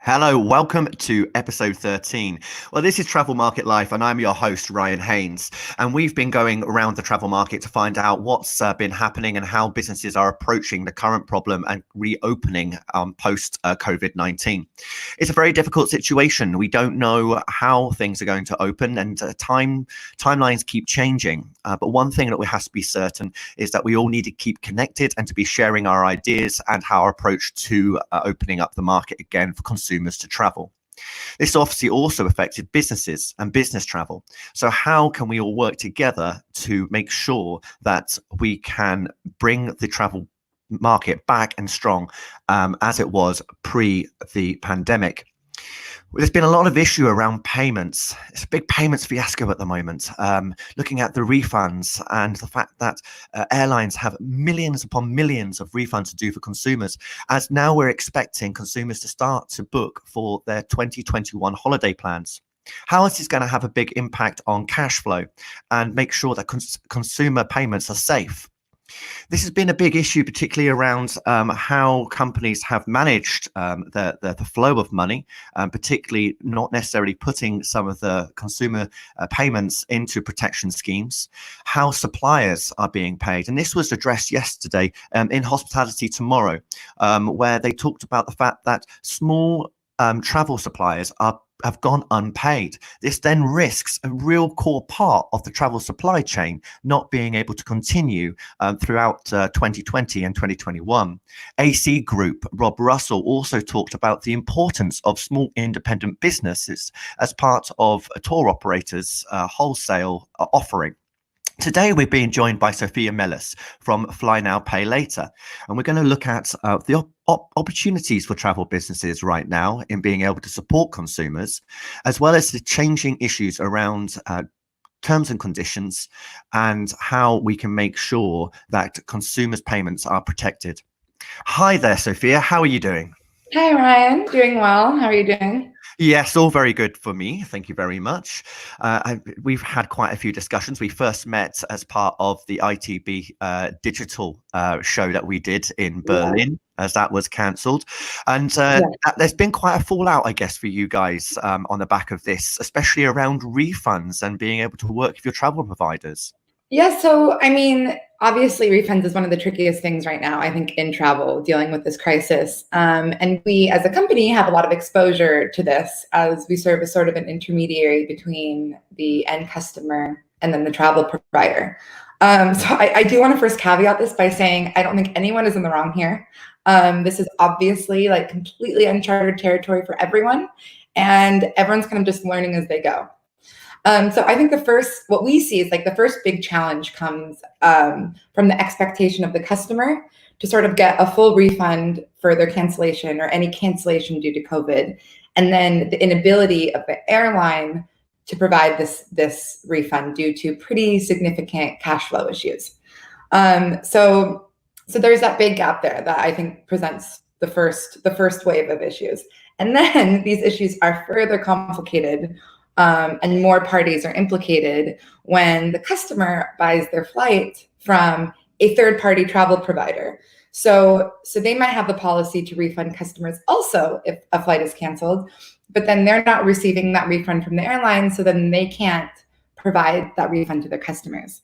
Hello, welcome to episode 13. Well, this is Travel Market Life, and I'm your host, Ryan Haynes. And we've been going around the travel market to find out what's been happening and how businesses are approaching the current problem and reopening post COVID-19. It's a very difficult situation. We don't know how things are going to open, and timelines keep changing. But one thing that we have to be certain is that we all need to keep connected and to be sharing our ideas and our approach to opening up the market again for consumers to travel. This obviously also affected businesses and business travel. So how can we all work together to make sure that we can bring the travel market back and strong as it was pre the pandemic? There's been a lot of issue around payments. It's a big payments fiasco at the moment. Looking at the refunds and the fact that airlines have millions upon millions of refunds to do for consumers, as now we're expecting consumers to start to book for their 2021 holiday plans. How is this going to have a big impact on cash flow and make sure that consumer payments are safe? This has been a big issue, particularly around how companies have managed the flow of money, particularly not necessarily putting some of the consumer payments into protection schemes, how suppliers are being paid. And this was addressed yesterday in Hospitality Tomorrow, where they talked about the fact that small travel suppliers have gone unpaid. This then risks a real core part of the travel supply chain not being able to continue throughout 2020 and 2021. AC Group, Rob Russell, also talked about the importance of small independent businesses as part of a tour operator's wholesale offering. Today, we're being joined by Sophia Melas from Fly Now, Pay Later, and we're going to look at the opportunities for travel businesses right now in being able to support consumers, as well as the changing issues around terms and conditions and how we can make sure that consumers' payments are protected. Hi there, Sophia. How are you doing? Hi, Ryan. Doing well. How are you doing? Yes, all very good for me. Thank you very much. We've had quite a few discussions. We first met as part of the ITB digital show that we did in Berlin, as that was cancelled. And there's been quite a fallout, I guess, for you guys on the back of this, especially around refunds and being able to work with your travel providers. Yeah, so I mean, obviously refunds is one of the trickiest things right now, I think, in travel, dealing with this crisis. And we as a company have a lot of exposure to this as we serve as sort of an intermediary between the end customer and then the travel provider. So I do want to first caveat this by saying I don't think anyone is in the wrong here. This is obviously like completely uncharted territory for everyone, and everyone's kind of just learning as they go. So I think what we see is like the first big challenge comes from the expectation of the customer to sort of get a full refund for their cancellation or any cancellation due to COVID, and then the inability of the airline to provide this refund due to pretty significant cash flow issues. So there's that big gap there that I think presents the first wave of issues, and then these issues are further complicated. And more parties are implicated when the customer buys their flight from a third-party travel provider. So they might have the policy to refund customers also if a flight is canceled, but then they're not receiving that refund from the airline, so then they can't provide that refund to their customers.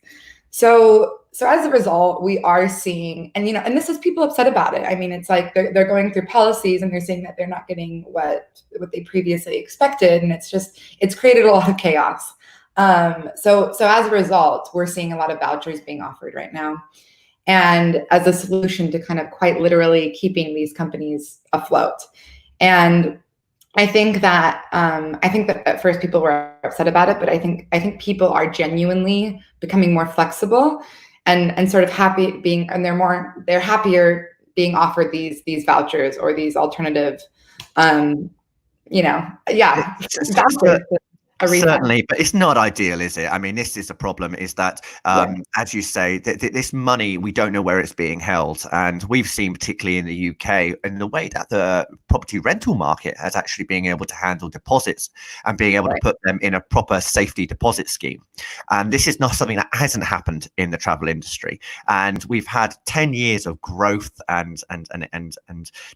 So as a result, we are seeing, and this is people upset about it. I mean, it's like they're going through policies and they're saying that they're not getting what they previously expected, and it's created a lot of chaos. So as a result, we're seeing a lot of vouchers being offered right now, and as a solution to kind of quite literally keeping these companies afloat. And I think that at first people were upset about it, but I think people are genuinely becoming more flexible and sort of happy being, and they're happier being offered these vouchers or these alternative, vouchers. a refund. Certainly, but it's not ideal, is it? I mean, this is the problem, is that, Yeah, as you say, this money, we don't know where it's being held. And we've seen, particularly in the UK, in the way that the property rental market has actually been able to handle deposits and being able to right. put them in a proper safety deposit scheme. And this is not something that hasn't happened in the travel industry. And we've had 10 years of growth and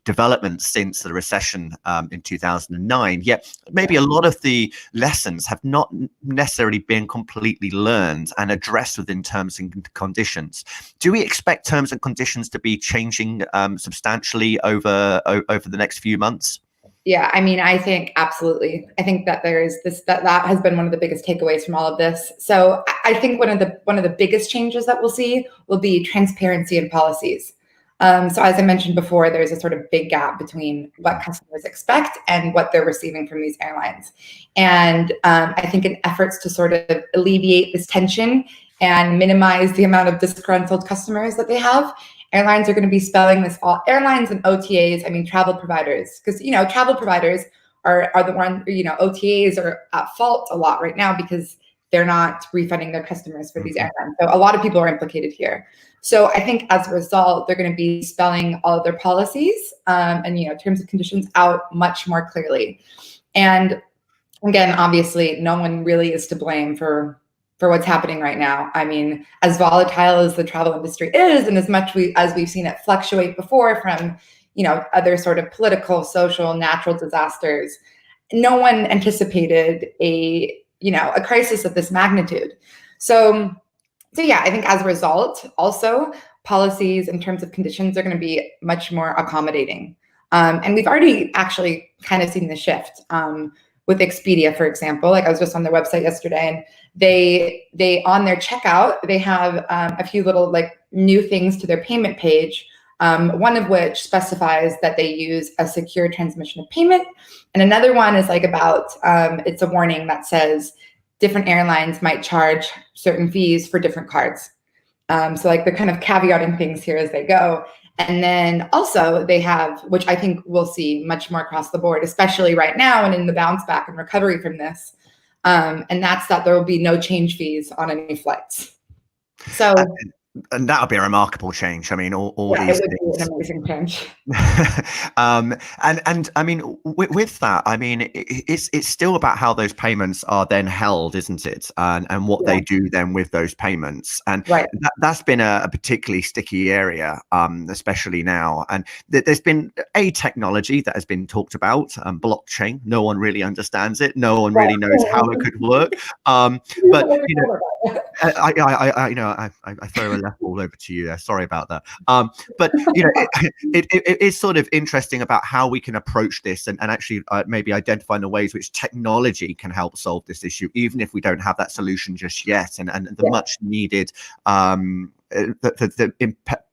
development since the recession in 2009. Yet maybe a lot of the lessons have not necessarily been completely learned and addressed within terms and conditions. Do we expect terms and conditions to be changing substantially over the next few months? Yeah, I mean, I think absolutely. I think that there's this that has been one of the biggest takeaways from all of this. So I think one of the biggest changes that we'll see will be transparency in policies. So as I mentioned before, there's a sort of big gap between what customers expect and what they're receiving from these airlines. And I think in efforts to sort of alleviate this tension and minimize the amount of disgruntled customers that they have, airlines are going to be spelling this all. Airlines and OTAs, I mean, travel providers, because, travel providers are the one, OTAs are at fault a lot right now because they're not refunding their customers for these airlines. So a lot of people are implicated here. So I think as a result, they're going to be spelling all of their policies and terms and conditions out much more clearly. And again, obviously, no one really is to blame for what's happening right now. I mean, as volatile as the travel industry is, and as much as we've seen it fluctuate before from other sort of political, social, natural disasters, no one anticipated a crisis of this magnitude. So yeah, I think as a result, also policies in terms of conditions are going to be much more accommodating. And we've already actually kind of seen the shift with Expedia, for example. Like I was just on their website yesterday, and they on their checkout, they have a few little like new things to their payment page. One of which specifies that they use a secure transmission of payment. And another one is like about, it's a warning that says different airlines might charge certain fees for different cards. So like they're kind of caveating things here as they go. And then also they have, which I think we'll see much more across the board, especially right now and in the bounce back and recovery from this. And that's that there will be no change fees on any flights. So and that would be a remarkable change. I mean, all yeah, these it would things. be an amazing change. And I mean, with that, I mean, it's still about how those payments are then held, isn't it? And what they do then with those payments. And right. that's been a particularly sticky area, especially now. And there's been a technology that has been talked about, blockchain. No one really understands it. No one really knows how it could work. But I throw a left ball over to you there. Sorry about that. But it is sort of interesting about how we can approach this and actually maybe identifying the ways which technology can help solve this issue, even if we don't have that solution just yet. And the much needed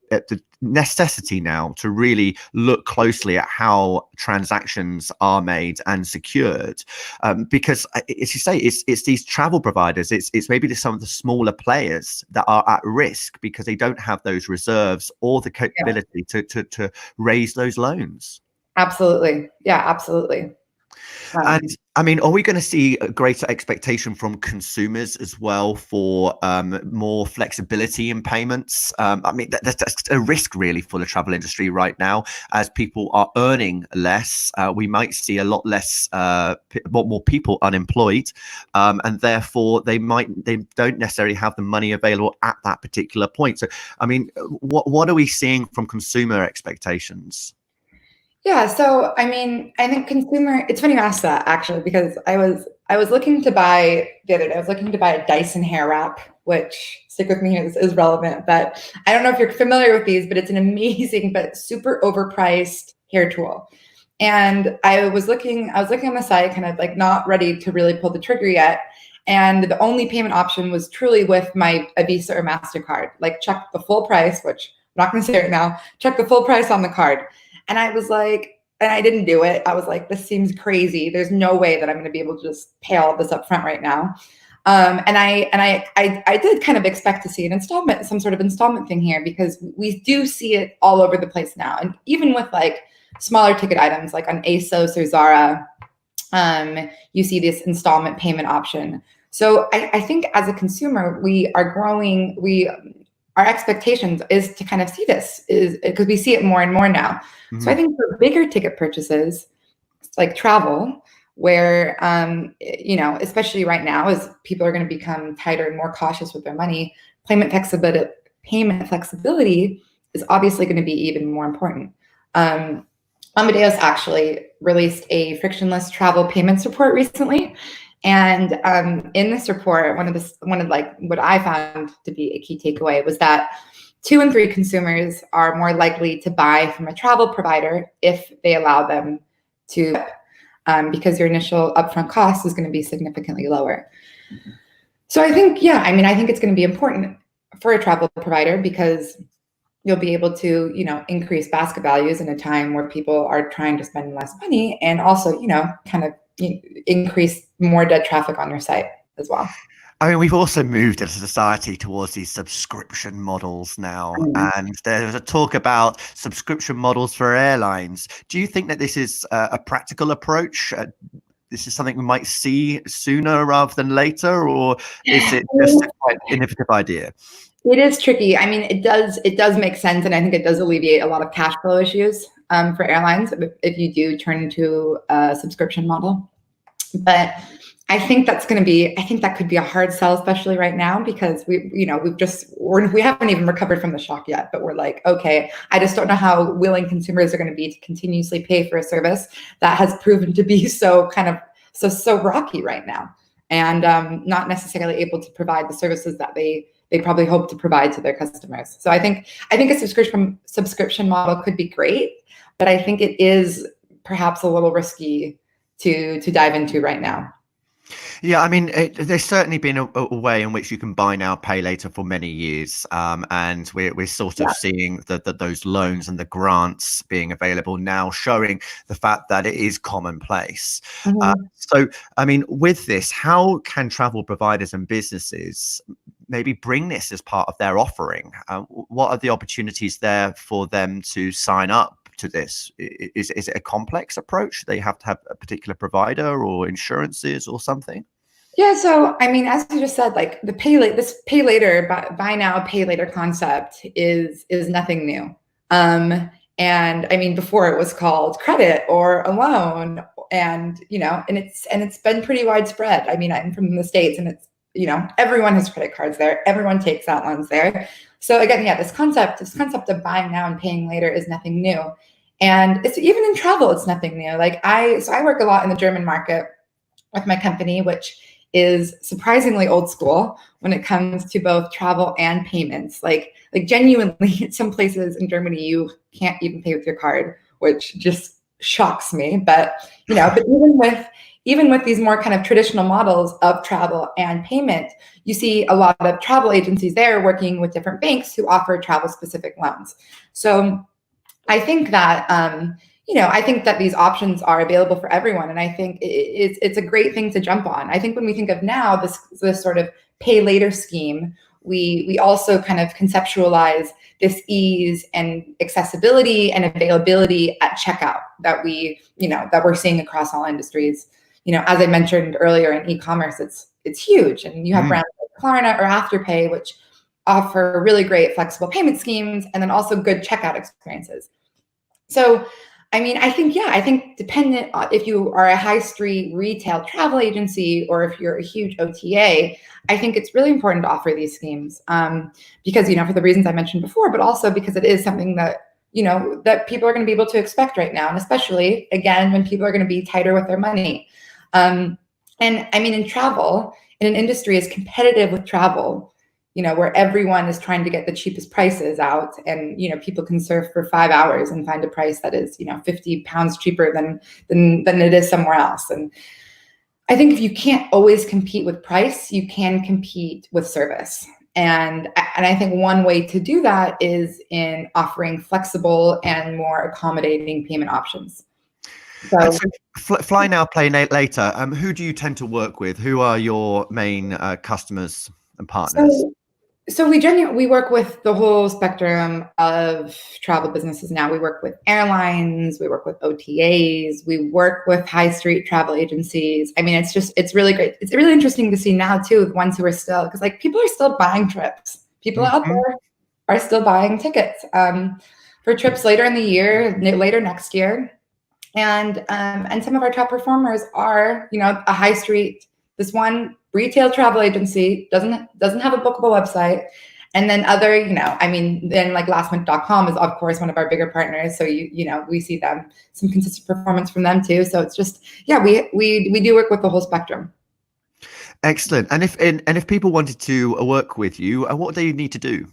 the necessity now to really look closely at how transactions are made and secured, because as you say, it's these travel providers, it's maybe some of the smaller players that are at risk because they don't have those reserves or the capability to raise those loans. Absolutely. Yeah, absolutely. And I mean, are we going to see a greater expectation from consumers as well for more flexibility in payments? I mean, that's a risk really for the travel industry right now. As people are earning less, we might see a lot less, more people unemployed, and therefore they don't necessarily have the money available at that particular point. So, I mean, what are we seeing from consumer expectations? Yeah, so I mean, I think consumer. It's funny you asked that actually, because I was looking to buy the other day. I was looking to buy a Dyson hair wrap, which stick with me is relevant. But I don't know if you're familiar with these, but it's an amazing but super overpriced hair tool. And I was looking on the site, kind of like not ready to really pull the trigger yet. And the only payment option was truly with a Visa or MasterCard. Like check the full price, which I'm not going to say right now. Check the full price on the card. And I was like, and I didn't do it. I was like, this seems crazy. There's no way that I'm going to be able to just pay all of this up front right now. And I did kind of expect to see some sort of installment thing here, because we do see it all over the place now. And even with like smaller ticket items, like on ASOS or Zara, You see this installment payment option. So I think as a consumer, we are growing. Our expectations is to kind of see this is because we see it more and more now. Mm-hmm. So I think for bigger ticket purchases like travel, where especially right now as people are going to become tighter and more cautious with their money, payment flexibility is obviously going to be even more important. Amadeus actually released a frictionless travel payments report recently. And in this report, one of like what I found to be a key takeaway was that 2 in 3 consumers are more likely to buy from a travel provider if they allow them to, because your initial upfront cost is going to be significantly lower. So I think, I think it's going to be important for a travel provider because you'll be able to, increase basket values in a time where people are trying to spend less money, and also, kind of increase more dead traffic on your site as well. I mean, we've also moved as a society towards these subscription models now, and there's a talk about subscription models for airlines. Do you think that this is a practical approach? This is something we might see sooner rather than later, or is it just a quite innovative idea? It is tricky. I mean, it does make sense, and I think it does alleviate a lot of cash flow issues for airlines if you do turn into a subscription model. But I think that could be a hard sell, especially right now, because we haven't even recovered from the shock yet. But we're like, okay, I just don't know how willing consumers are going to be to continuously pay for a service that has proven to be so rocky right now, and not necessarily able to provide the services that they probably hope to provide to their customers. So I think a subscription model could be great, but I think it is perhaps a little risky to dive into right now. Yeah, I mean, there's certainly been a way in which you can buy now, pay later for many years, and we're sort of seeing those loans and the grants being available now, showing the fact that it is commonplace. So, I mean, with this, how can travel providers and businesses maybe bring this as part of their offering? What are the opportunities there for them to sign up to this? Is it a complex approach? They have to have a particular provider or insurances or something? Yeah, so I mean, as you just said, like this pay later, buy now, pay later concept is nothing new. And I mean, before it was called credit or a loan, and it's been pretty widespread. I mean, I'm from the States, and it's everyone has credit cards there, everyone takes out loans there. So again, this concept of buying now and paying later is nothing new. And it's even in travel, it's nothing new. I work a lot in the German market with my company, which is surprisingly old school when it comes to both travel and payments. Like genuinely, some places in Germany you can't even pay with your card, which just shocks me. But but even with these more kind of traditional models of travel and payment, you see a lot of travel agencies there working with different banks who offer travel specific loans. So I think that these options are available for everyone, and I think it's a great thing to jump on. I think when we think of now this sort of pay later scheme, we also kind of conceptualize this ease and accessibility and availability at checkout that we're seeing across all industries. As I mentioned earlier, in e-commerce, it's huge, and you have brands like Klarna or Afterpay, which offer really great flexible payment schemes and then also good checkout experiences. So, I mean, I think dependent on if you are a high street retail travel agency or if you're a huge OTA, I think it's really important to offer these schemes because, for the reasons I mentioned before, but also because it is something that, that people are going to be able to expect right now. And especially, again, when people are going to be tighter with their money. And I mean, in travel, in an industry as competitive with travel, where everyone is trying to get the cheapest prices out, and people can surf for 5 hours and find a price that is 50 pounds cheaper than it is somewhere else. And I think if you can't always compete with price, you can compete with service. And I think one way to do that is in offering flexible and more accommodating payment options. So fly now, pay later. Who do you tend to work with? Who are your main customers and partners? So we work with the whole spectrum of travel businesses now. We work with airlines, we work with OTAs, we work with high street travel agencies. I mean, it's really great. It's really interesting to see now too, the ones who are still, because like people are still buying trips. People out Hmm. there are still buying tickets for trips later in the year, later next year. And some of our top performers are, a high street, this one retail travel agency doesn't have a bookable website. And then other, then like lastminute.com is of course one of our bigger partners. So we see them, some consistent performance from them too. So it's just, yeah, we do work with the whole spectrum. Excellent. And if people wanted to work with you, what do you need to do?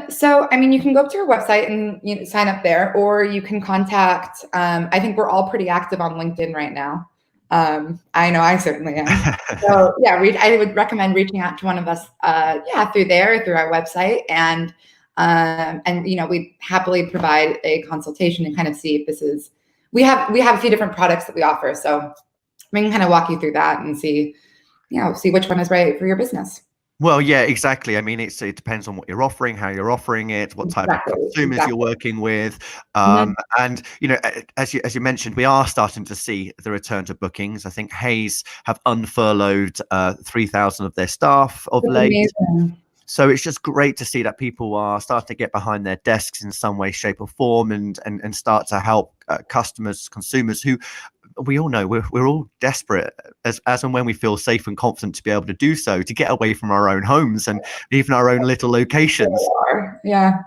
So, I mean, you can go up to our website and sign up there, or you can contact, I think we're all pretty active on LinkedIn right now. I know I certainly am. So yeah, I would recommend reaching out to one of us, through there, through our website. And we happily provide a consultation and kind of see if this is, we have a few different products that we offer. So we can kind of walk you through that and see which one is right for your business. Well, yeah, exactly. I mean, it depends on what you're offering, how you're offering it, what type of consumers you're working with, Mhm. and as you mentioned, we are starting to see the return to bookings. I think Hayes have unfurloughed 3,000 of their staff of That's late. amazing. So it's just great to see that people are starting to get behind their desks in some way, shape, or form, and start to help customers, consumers who we all know we're all desperate as and when we feel safe and confident to be able to do so, to get away from our own homes and even our own little locations. Yeah.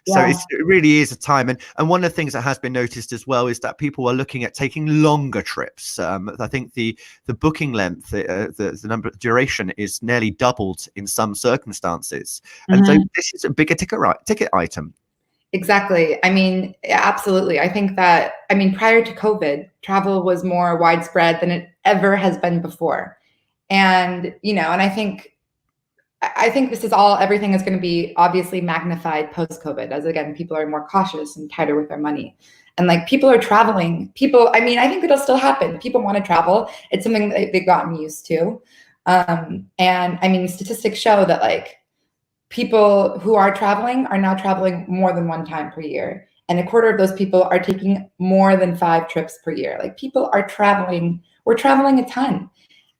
So Yeah. it really is a time, and one of the things that has been noticed as well is that people are looking at taking longer trips. I think the booking length, the number duration is nearly doubled in some circumstances, and so Mhm. this is a bigger ticket item. Exactly. I mean, yeah, absolutely. I think that, prior to COVID, travel was more widespread than it ever has been before. And, and I think this is everything is going to be obviously magnified post COVID, as again, people are more cautious and tighter with their money. And like people are traveling. I think it'll still happen. People want to travel. It's something that they've gotten used to. And I mean, statistics show that like people who are traveling are now traveling more than one time per year. And a quarter of those people are taking more than 5 trips per year. Like people are traveling, we're traveling a ton.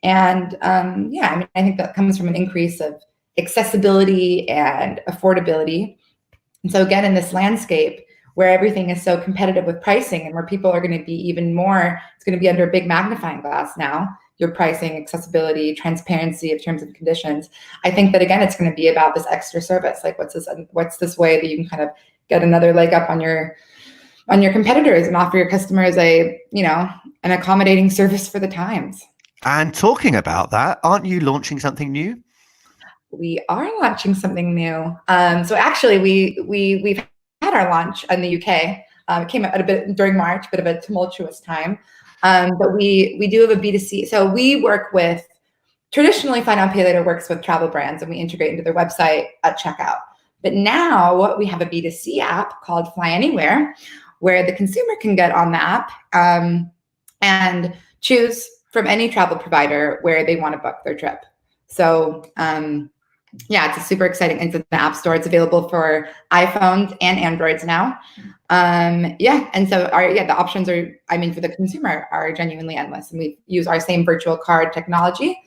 And I think that comes from an increase of accessibility and affordability. And so again, in this landscape where everything is so competitive with pricing and where people are going to be even more, it's going to be under a big magnifying glass now, your pricing, accessibility, transparency of terms and conditions. I think that again, it's going to be about this extra service. Like what's this way that you can kind of get another leg up on your competitors and offer your customers an accommodating service for the times. And talking about that, aren't you launching something new? We are launching something new. So actually, we've had our launch in the UK. It came out a bit during March, bit of a tumultuous time. But we do have a B2C. So we work with, traditionally Find Now Pay Later works with travel brands and we integrate into their website at checkout. But now we have a B2C app called Fly Anywhere, where the consumer can get on the app and choose from any travel provider where they want to book their trip. So it's super exciting. It's in the App Store. It's available for iPhones and Androids now. And so the options are, for the consumer are genuinely endless. And we use our same virtual card technology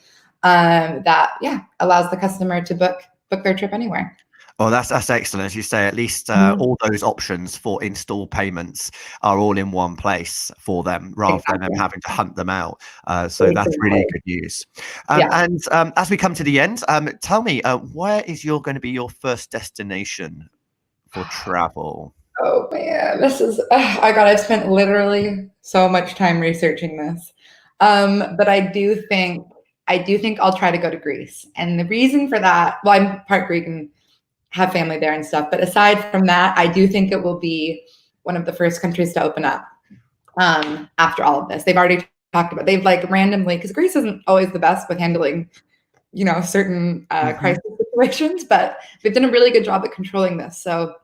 that allows the customer to book their trip anywhere. Oh, that's excellent. As you say, at least all those options for install payments are all in one place for them, rather than them having to hunt them out. So that's really good news. And as we come to the end, tell me, where is going to be your first destination for travel? Oh man, this is, I've spent literally so much time researching this. But I do think I'll try to go to Greece. And the reason for that, well, I'm part Greek and have family there and stuff. But aside from that, I do think it will be one of the first countries to open up after all of this. They've already talked about, they've like randomly, because Greece isn't always the best with handling, certain crisis situations, but they've done a really good job at controlling this. So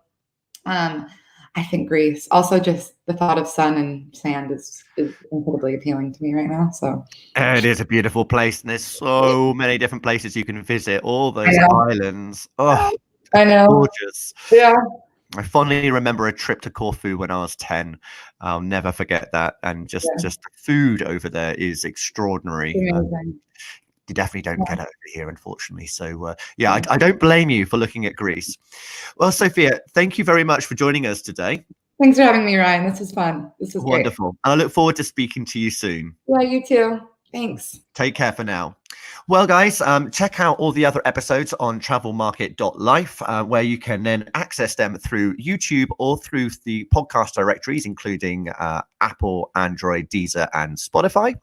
I think Greece. Also, just the thought of sun and sand is incredibly appealing to me right now. So It is a beautiful place, and there's so many different places you can visit. All I those know. islands, oh, I know. gorgeous. Yeah. I fondly remember a trip to Corfu when I was 10. I'll never forget that. And just Yeah. the food over there is extraordinary. Amazing. You definitely don't Yeah. get it over here, unfortunately. So yeah, I don't blame you for looking at Greece. Well, Sophia, thank you very much for joining us today. Thanks for having me, Ryan. This was fun. This was great. Wonderful. And I look forward to speaking to you soon. Yeah, you too. Thanks. Take care for now. Well, guys, check out all the other episodes on travelmarket.life, where you can then access them through YouTube or through the podcast directories, including Apple, Android, Deezer, and Spotify.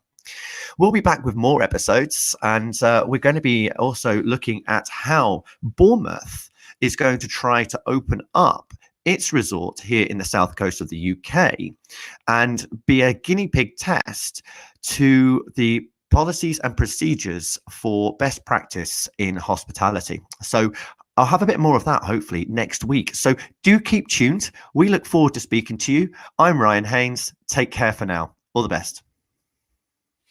We'll be back with more episodes, and we're going to be also looking at how Bournemouth is going to try to open up its resort here in the south coast of the UK and be a guinea pig test to the policies and procedures for best practice in hospitality. So I'll have a bit more of that hopefully next week. So do keep tuned. We look forward to speaking to you. I'm Ryan Haynes. Take care for now. All the best.